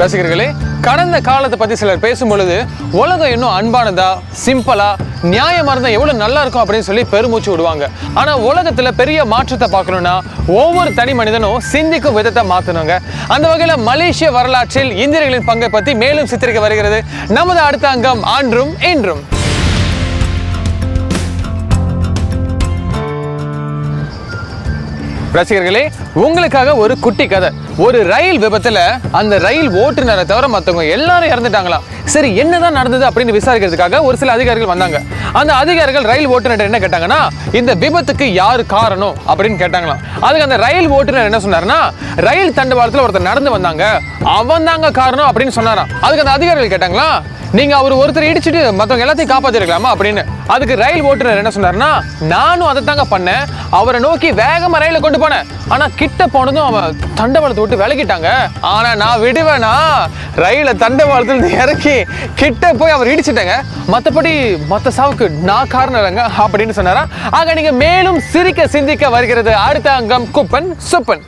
ரசிகர்களே, கடந்த காலத்தை பத்தி சிலர் பேசும் பொழுது உலகம் இன்னும் அன்பானதா, சிம்பிளா, நியாயமா இருந்தா எவ்வளவு நல்லா இருக்கும் அப்படின்னு சொல்லி பெருமூச்சு விடுவாங்க. ஆனா உலகத்துல பெரிய மாற்றத்தை பார்க்கணும்னா ஒவ்வொரு தனி மனிதனும் சிந்திக்கும் விதத்தை மாத்தணுங்க. அந்த வகையில மலேசிய வரலாற்றில் இந்தியர்களின் பங்கை பத்தி மேலும் சித்தரிக்க வருகிறது நமது அடுத்த அங்கம் ஆன்றும் இன்றும். ரசிகர்களே, உங்களுக்காக ஒரு குட்டி கதை. ஒரு ரயில் விபத்துல அந்த ரயில் ஓட்டுநரை தவிர மற்றவங்க எல்லாரும் இறந்துட்டாங்களாம். சரி, என்னதான் நடந்தது அப்படின்னு விசாரிக்கிறதுக்காக ஒரு சில அதிகாரிகள் வந்தாங்க. அந்த அதிகாரிகள் ரயில் ஓட்டுநர் என்ன கேட்டாங்கன்னா, இந்த விபத்துக்கு யாரு காரணம் அப்படின்னு கேட்டாங்களாம். அதுக்கு அந்த ரயில் ஓட்டுநர் என்ன சொன்னாருன்னா, ரயில் தண்டவாளத்துல ஒருத்தர் நடந்து வந்தாங்க, அவன் தாங்க காரணம் அப்படின்னு சொன்னாராம். அதுக்கு அந்த அதிகாரிகள் கேட்டாங்களா, நீங்க ஒருத்தர் இடிச்சுட்டு மற்றவங்க எல்லாத்தையும் காப்பாத்திருக்கலாமா அப்படின்னு. அதுக்கு ரயில் ஓட்டுநர் என்ன சொன்னாருன்னா, நானும் அதை தாங்க பண்ணேன், அவரை நோக்கி வேகமா ரயில கொண்டு போனேன், ஆனா கிட்ட போனதும் அவன் தண்டவாளத்தை விட்டு விலகிட்டாங்க, ஆனா நான் விடுவேனா, ரயில தண்டவாளத்துல இறக்கி கிட்ட போய் அவர் இடிச்சுட்டாங்க, மத்தபடி மத்த சாவுக்கு நான் காரணம் இல்லைங்க அப்படின்னு சொன்னாரா. ஆக நீங்க மேலும் சிரிக்க சிந்திக்க வருகிறது அடுத்த அங்கம் குப்பன் சுப்பன்.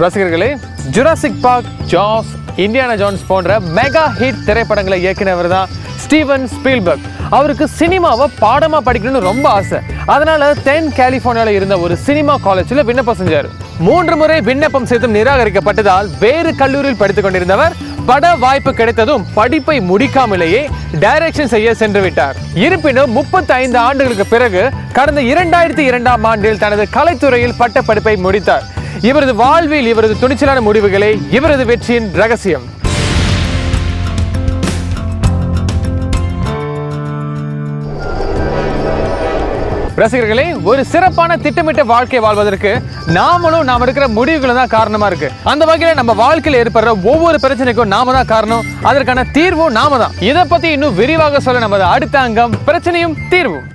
ரசிகர்களே, ஜுராசிக் பார்க், ஜாஸ், இண்டியானா ஜோன்ஸ் போன்ற மெகா ஹிட் திரைப்படங்களை இயக்கினவர் தான் ஸ்டீவன் ஸ்பீல்பர்க். அவருக்கு சினிமாவை பாடமா படிக்கணும்னு ரொம்ப ஆசை. அதனால கலிபோர்னியால இருந்த ஒரு சினிமா காலேஜில் விண்ணப்பம் செஞ்சார். 3 முறை விண்ணப்பம் செய்தும் நிராகரிக்கப்பட்டதால் வேறு கல்லூரியில் படித்துக் கொண்டிருந்தவர் பட வாய்ப்பு கிடைத்ததும் படிப்பை முடிக்காமலேயே டைரக்ஷன் செய்ய சென்று விட்டார். இருப்பினும் 35 ஆண்டுகளுக்கு பிறகு கடந்த 2002ஆம் ஆண்டில் தனது கலைத்துறையில் பட்ட படிப்பை முடித்தார். இவரது வாழ்வில் இவரது துணிச்சலான முடிவுகளே இவரது வெற்றியின் ரகசியம். ரசிகர்களே, ஒரு சிறப்பான திட்டமிட்ட வாழ்க்கை வாழ்வதற்கு நாம எடுக்கிற முடிவுகளும் தான் காரணமா இருக்கு. அந்த வகையில நம்ம வாழ்க்கையில் ஏற்படுற ஒவ்வொரு பிரச்சனைக்கும் நாம தான் காரணம், அதற்கான தீர்வும் நாம தான். இதை பத்தி இன்னும் விரிவாக சொல்ல நமது அடுத்த அங்கம் பிரச்சனையும் தீர்வும்.